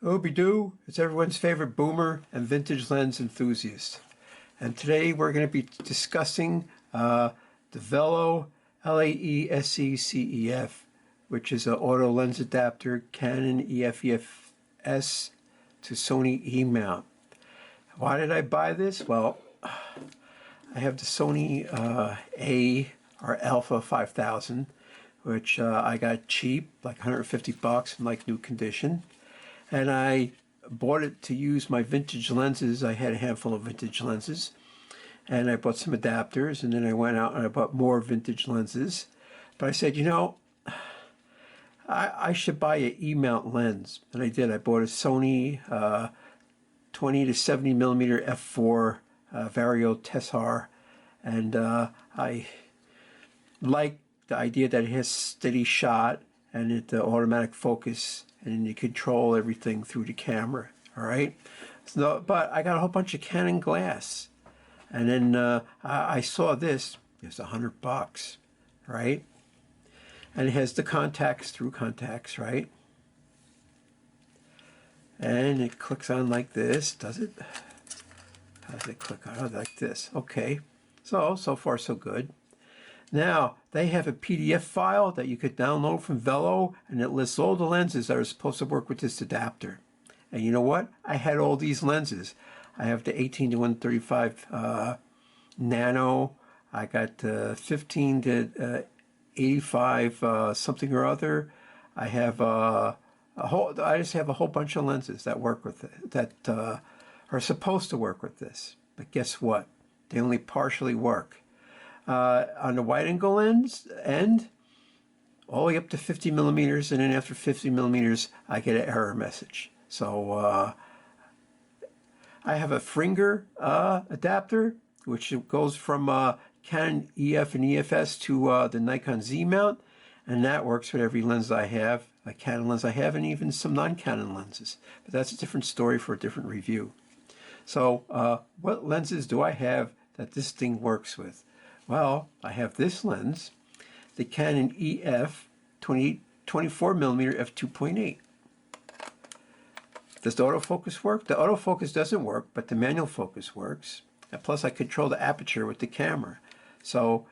Ooby-doo, it's everyone's favorite boomer and vintage lens enthusiast. And today we're going to be discussing the VELLO LAE-SE-CEF, which is an auto lens adapter, Canon EF-EF-S to Sony E-mount. Why did I buy this? Well, I have the Sony A5000, which I got cheap, like 150 bucks in like new condition. And I bought it to use my vintage lenses. I had a handful of vintage lenses, and I bought some adapters, and then I went out and I bought more vintage lenses. But I said, I should buy an E-mount lens, and I did. I bought a Sony 20 to 70 millimeter f4 Vario Tessar, and I like the idea that it has steady shot and it automatic focus, and you control everything through the camera. All right. So, but I got a whole bunch of Canon glass, and then I saw this. It's $100, right? And it has the contacts through contacts, right? And it clicks on like this. Does it? How does it click on? Oh, like this. Okay. So far so good. Now, they have a PDF file that you could download from VELLO, and it lists all the lenses that are supposed to work with this adapter. And you know what? I had all these lenses. I have the 18 to 135 nano. I got 15 to 85 something or other. I have I just have a whole bunch of lenses that work with it, that are supposed to work with this. But guess what? They only partially work. On the wide angle lens end, all the way up to 50 millimeters, and then after 50 millimeters, I get an error message. So I have a Fringer adapter, which goes from Canon EF and EFS to the Nikon Z mount, and that works with every lens I have, a Canon lens I have, and even some non-Canon lenses. But that's a different story for a different review. So what lenses do I have that this thing works with? Well, I have this lens, the Canon EF 24mm f2.8. Does the autofocus work? The autofocus doesn't work, but the manual focus works. And plus, I control the aperture with the camera. So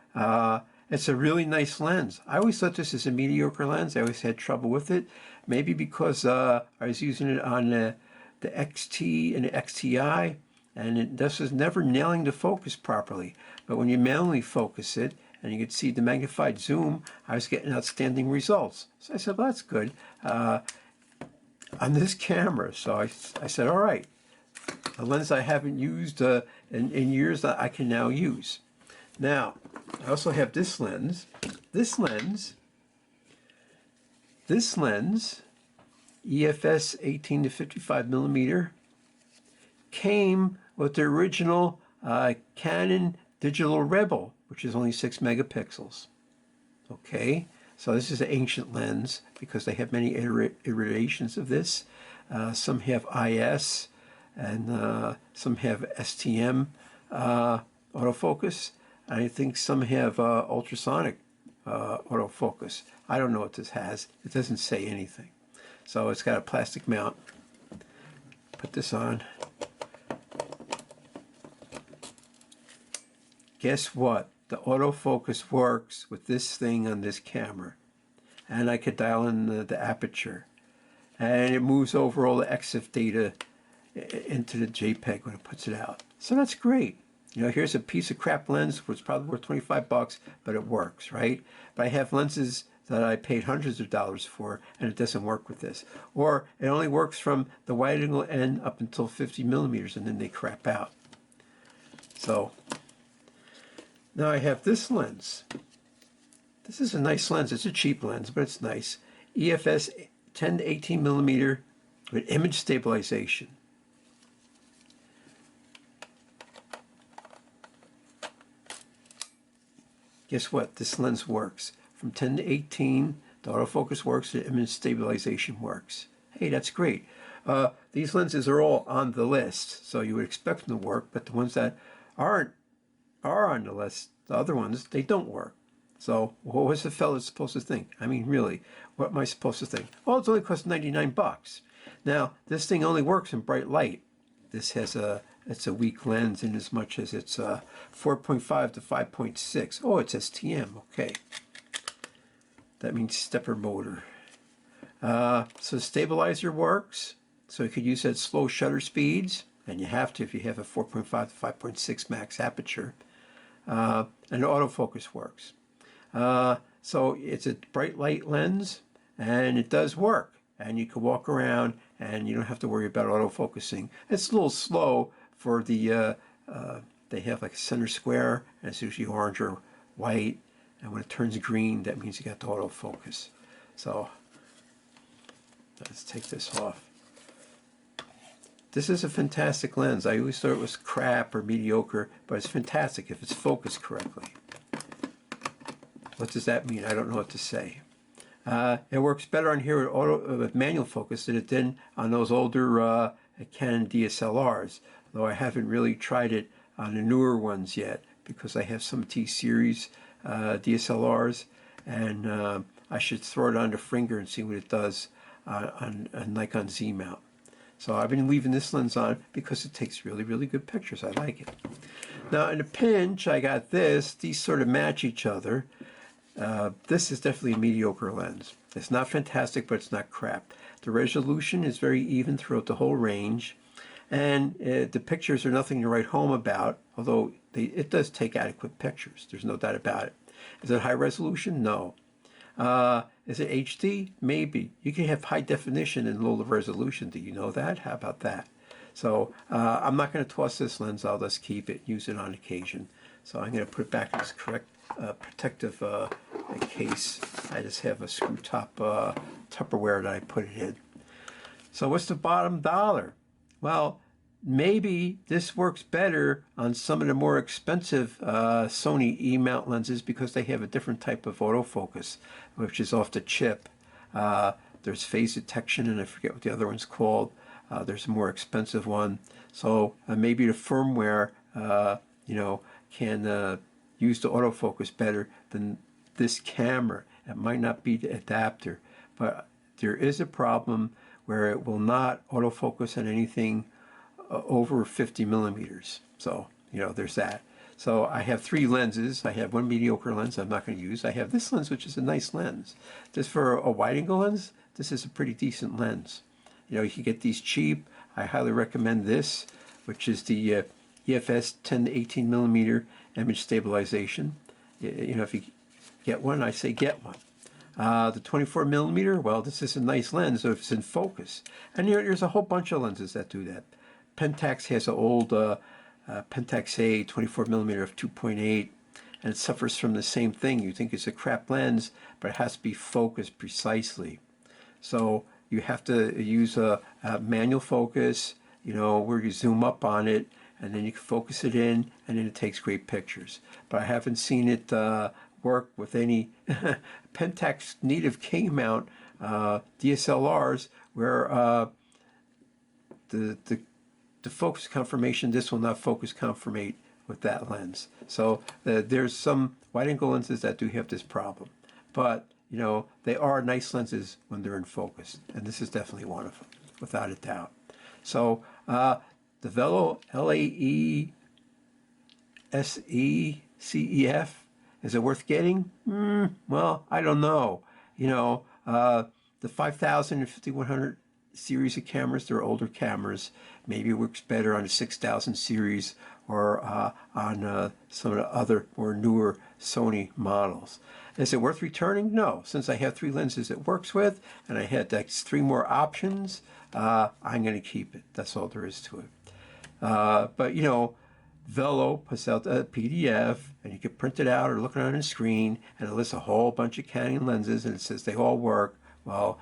it's a really nice lens. I always thought this is a mediocre lens. I always had trouble with it. Maybe because I was using it on the XT and the XTI, and this was never nailing the focus properly. But when you manually focus it, and you could see the magnified zoom, I was getting outstanding results. So I said, well, that's good on this camera. So I said, all right, a lens I haven't used in years that I can now use. Now, I also have this lens. This lens, EFS 18 to 55 millimeter, came with the original Canon Digital Rebel, which is only 6 megapixels. Okay, so this is an ancient lens because they have many iterations of this. Some have IS, and some have STM autofocus. And I think some have ultrasonic autofocus. I don't know what this has. It doesn't say anything. So it's got a plastic mount. Put this on. Guess what? The autofocus works with this thing on this camera. And I could dial in the aperture. And it moves over all the EXIF data into the JPEG when it puts it out. So that's great. Here's a piece of crap lens, which is probably worth 25 bucks, but it works, right? But I have lenses that I paid hundreds of dollars for, and it doesn't work with this. Or it only works from the wide angle end up until 50 millimeters, and then they crap out. So now I have this lens. This is a nice lens. It's a cheap lens, but it's nice. EFS 10 to 18 millimeter with image stabilization. Guess what? This lens works. From 10 to 18, the autofocus works, the image stabilization works. Hey, that's great. These lenses are all on the list, so you would expect them to work, but the ones that are on the list, the other ones, they don't work. So what was the fella supposed to think? I mean, really, what am I supposed to think? Well, it's only cost 99 bucks. Now, this thing only works in bright light. This has it's a weak lens in as much as it's 4.5 to 5.6. Oh, it's STM. Okay. That means stepper motor. So stabilizer works. So you could use it at slow shutter speeds, and you have to if you have a 4.5 to 5.6 max aperture. And autofocus works. So it's a bright light lens, and it does work. And you can walk around, and you don't have to worry about autofocusing. It's a little slow for the, they have like a center square, and it's usually orange or white. And when it turns green, that means you got the autofocus. So let's take this off. This is a fantastic lens. I always thought it was crap or mediocre, but it's fantastic if it's focused correctly. What does that mean? I don't know what to say. It works better on here with manual focus than it did on those older Canon DSLRs, though I haven't really tried it on the newer ones yet because I have some T-series DSLRs, and I should throw it on the finger and see what it does on Nikon Z mount. So I've been leaving this lens on because it takes really, really good pictures. I like it. Now in a pinch, I got this. These sort of match each other. This is definitely a mediocre lens. It's not fantastic, but it's not crap. The resolution is very even throughout the whole range, and the pictures are nothing to write home about, although it does take adequate pictures. There's no doubt about it. Is it high resolution? No. Is it HD? Maybe. You can have high definition and low resolution. Do you know that? How about that? So I'm not going to toss this lens. I'll just keep it, use it on occasion. So I'm going to put it back in this correct protective case. I just have a screw top Tupperware that I put it in. So what's the bottom dollar? Well, maybe this works better on some of the more expensive Sony E-mount lenses because they have a different type of autofocus, which is off the chip. There's phase detection, and I forget what the other one's called. There's a more expensive one. So maybe the firmware, can use the autofocus better than this camera. It might not be the adapter, but there is a problem where it will not autofocus on anything over 50 millimeters. So, there's that. So I have three lenses. I have one mediocre lens I'm not going to use. I have this lens, which is a nice lens. Just for a wide-angle lens, this is a pretty decent lens. You can get these cheap. I highly recommend this, which is the EFS 10 to 18 millimeter image stabilization. If you get one, I say get one. The 24 millimeter, well, this is a nice lens if it's in focus. And there's a whole bunch of lenses that do that. Pentax has an old Pentax A 24 millimeter of 2.8, and it suffers from the same thing. You think it's a crap lens, but it has to be focused precisely. So you have to use a manual focus, where you zoom up on it, and then you can focus it in, and then it takes great pictures. But I haven't seen it work with any Pentax native K mount DSLRs where the focus confirmation, this will not focus confirmate with that lens. So there's some wide-angle lenses that do have this problem. But, they are nice lenses when they're in focus. And this is definitely one of them, without a doubt. So the VELLO LAE-SE-CEF, is it worth getting? Well, I don't know. The 5000 and 5100 series of cameras, they're older cameras. Maybe it works better on a 6000 series or on some of the other more newer Sony models. Is it worth returning? No. Since I have three lenses it works with, and I had like three more options, I'm going to keep it. That's all there is to it. But VELLO puts out a PDF, and you can print it out or look it on a screen, and it lists a whole bunch of Canon lenses, and it says they all work. Well,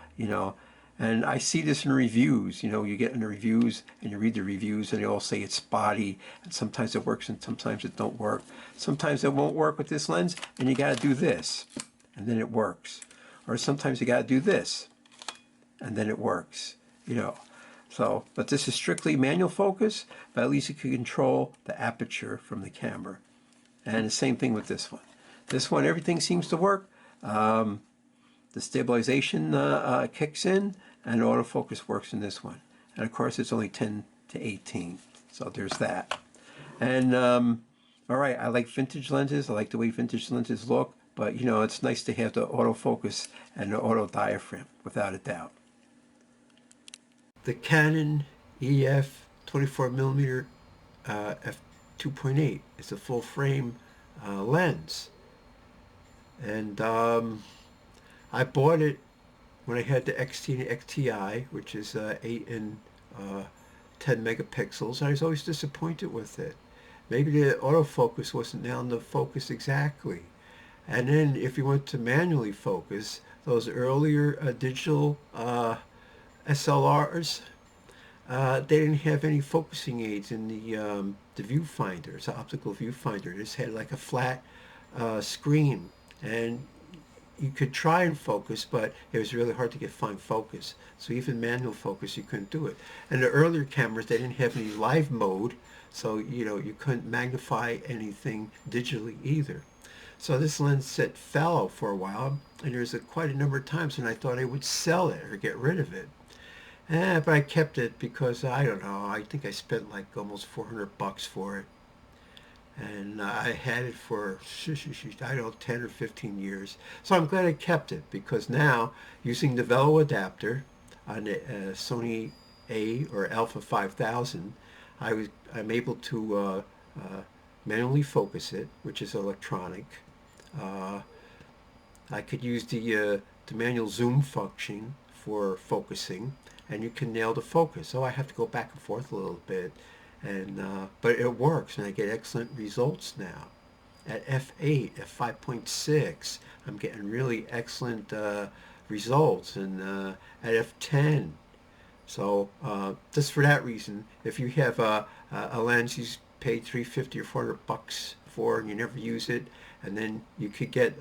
and I see this in reviews. You get in the reviews, and you read the reviews, and they all say it's spotty, and sometimes it works, and sometimes it don't work. Sometimes it won't work with this lens, and you got to do this, and then it works. Or sometimes you got to do this, and then it works. So, but this is strictly manual focus, but at least you can control the aperture from the camera. And the same thing with this one. This one, everything seems to work. The stabilization kicks in, and autofocus works in this one. And of course it's only 10 to 18, so there's that. And all right, I like vintage lenses. I like the way vintage lenses look, but you know, it's nice to have the autofocus and the auto diaphragm, without a doubt. The Canon EF 24mm f2.8 is a full frame lens, and I bought it when I had the XT and XTI, which is 8 and 10 megapixels. I was always disappointed with it. Maybe the autofocus wasn't down the focus exactly. And then if you went to manually focus, those earlier digital SLRs, they didn't have any focusing aids in the viewfinder. It's an optical viewfinder. It just had like a flat screen, and you could try and focus, but it was really hard to get fine focus. So even manual focus, you couldn't do it. And the earlier cameras, they didn't have any live mode, so you know, you couldn't magnify anything digitally either. So this lens set fallow for a while, and there's quite a number of times when I thought I would sell it or get rid of it. But I kept it because, I don't know, I think I spent like almost 400 bucks for it. And I had it for, I don't know, 10 or 15 years. So I'm glad I kept it, because now, using the VELLO adapter on the Sony A or A5000, I'm able to manually focus it, which is electronic. I could use the manual zoom function for focusing, and you can nail the focus. So I have to go back and forth a little bit, and but it works, and I get excellent results now. At f8, at 5.6, I'm getting really excellent results, and at f10. So just for that reason, if you have a lens you paid $350 or 400 bucks for, and you never use it, and then you could get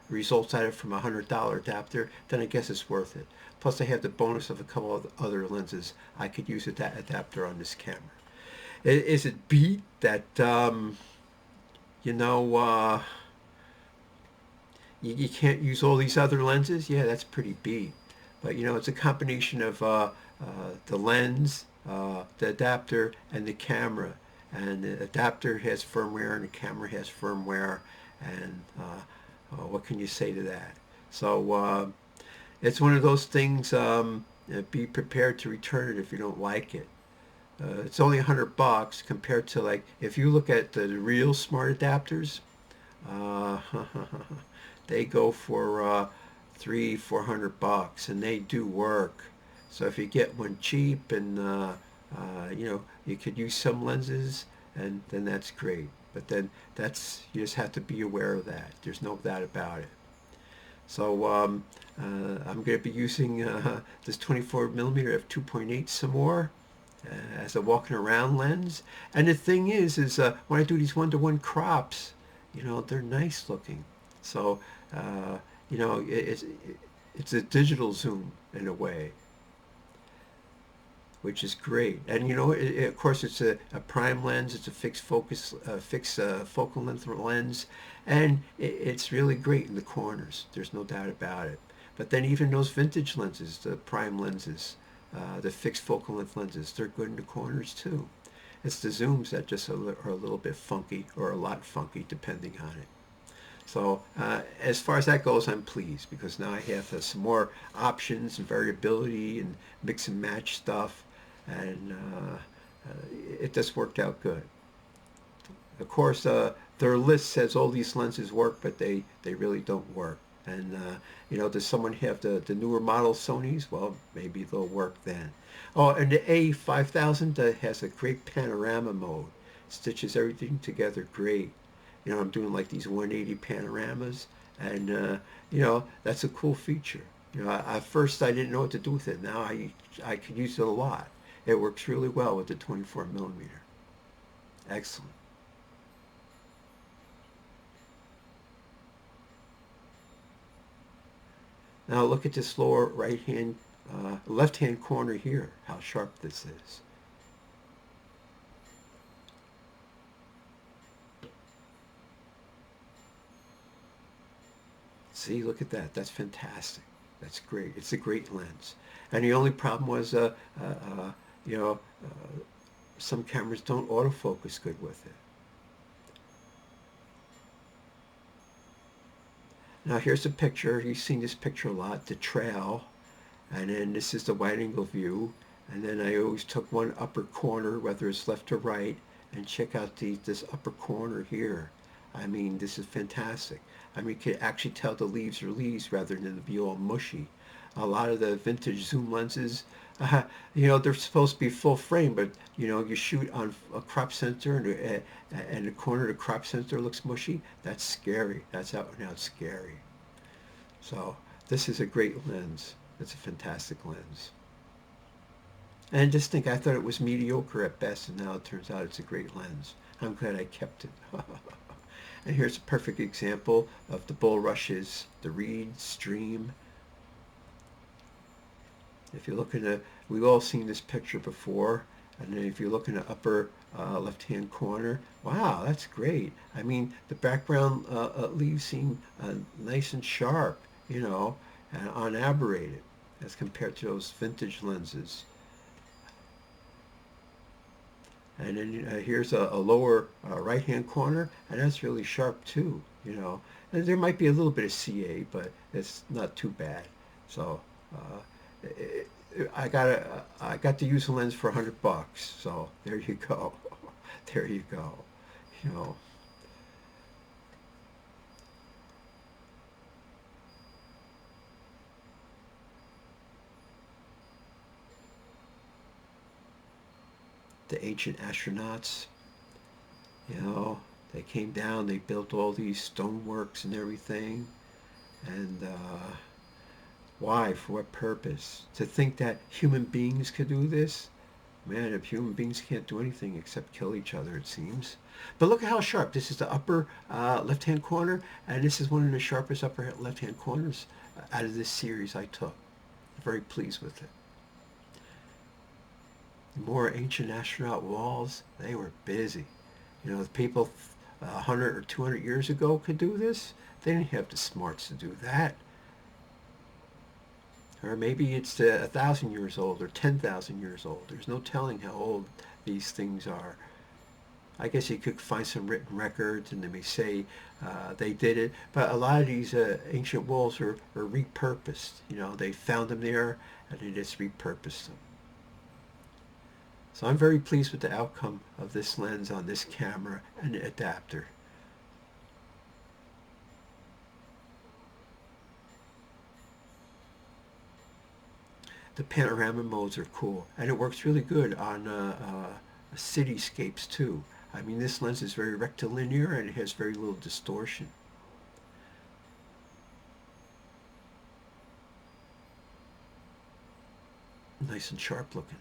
results out of it from a $100 adapter, then I guess it's worth it. Plus I have the bonus of a couple of other lenses I could use with that adapter on this camera. Is it beat that, you know, you can't use all these other lenses? Yeah, that's pretty beat. But you know, it's a combination of the lens, the adapter, and the camera. And the adapter has firmware, and the camera has firmware, and what can you say to that? So it's one of those things. Be prepared to return it if you don't like it. It's only 100 bucks compared to, like, if you look at the real smart adapters, they go for 300-400 bucks, and they do work. So if you get one cheap, and you know, you could use some lenses, and then that's great. But then you just have to be aware of that. There's no doubt about it. So I'm going to be using this 24mm f2.8 some more as a walking around lens. And the thing is when I do these one-to-one crops, you know, they're nice looking. So you know, it's a digital zoom in a way, which is great. And you know, of course, it's a prime lens. It's a fixed focus, fixed focal length lens, and it's really great in the corners. There's no doubt about it. But then even those vintage lenses, the prime lenses, the fixed focal length lenses, they're good in the corners too. It's the zooms that just are a little bit funky, or a lot funky, depending on it. So as far as that goes, I'm pleased, because now I have some more options and variability and mix and match stuff, and it just worked out good. Of course, their list says all these lenses work, but they really don't work. And you know, does someone have the newer model Sonys? Well, maybe they'll work then. Oh, and the A5000 has a great panorama mode. Stitches everything together great. You know, I'm doing like these 180 panoramas, and you know, that's a cool feature. You know, at first I didn't know what to do with it. Now I could use it a lot. It works really well with the 24mm. Excellent. Now look at this lower right-hand, left-hand corner here, how sharp this is. See, look at that. That's fantastic. That's great. It's a great lens. And the only problem was, you know, some cameras don't autofocus good with it. Now here's a picture. You've seen this picture a lot, the trail. And then this is the wide angle view. And then I always took one upper corner, whether it's left or right, and check out this upper corner here. I mean, this is fantastic. I mean, you can actually tell the leaves are leaves rather than to be all mushy. A lot of the vintage zoom lenses, you know, they're supposed to be full frame, but, you know, you shoot on a crop sensor and the corner of the crop sensor looks mushy. That's scary. That's out and out scary. So this is a great lens. It's a fantastic lens. And just think, I thought it was mediocre at best, and now it turns out it's a great lens. I'm glad I kept it. And here's a perfect example of the bulrushes, the reed, stream. If you look in the, we've all seen this picture before, and then if you look in the upper left-hand corner, wow, that's great. I mean, the background leaves seem nice and sharp, you know, and unaberrated as compared to those vintage lenses. And then here's a lower right-hand corner, and that's really sharp too, you know. And there might be a little bit of CA, but it's not too bad. So I got to use a lens for $100. So there you go. There you go. You know. The ancient astronauts, you know, they came down, they built all these stoneworks and everything. And why? For what purpose? To think that human beings could do this? Man, if human beings can't do anything except kill each other, it seems. But look at how sharp. This is the upper left-hand corner, and this is one of the sharpest upper left-hand corners out of this series I took. I'm very pleased with it. More ancient astronaut walls, they were busy. You know, the people 100 or 200 years ago could do this. They didn't have the smarts to do that. Or maybe it's 1,000 years old or 10,000 years old. There's no telling how old these things are. I guess you could find some written records and they may say they did it, but a lot of these ancient walls are repurposed. You know, they found them there and they just repurposed them. So I'm very pleased with the outcome of this lens on this camera and the adapter. The panorama modes are cool, and it works really good on cityscapes too. I mean, this lens is very rectilinear and it has very little distortion. Nice and sharp looking.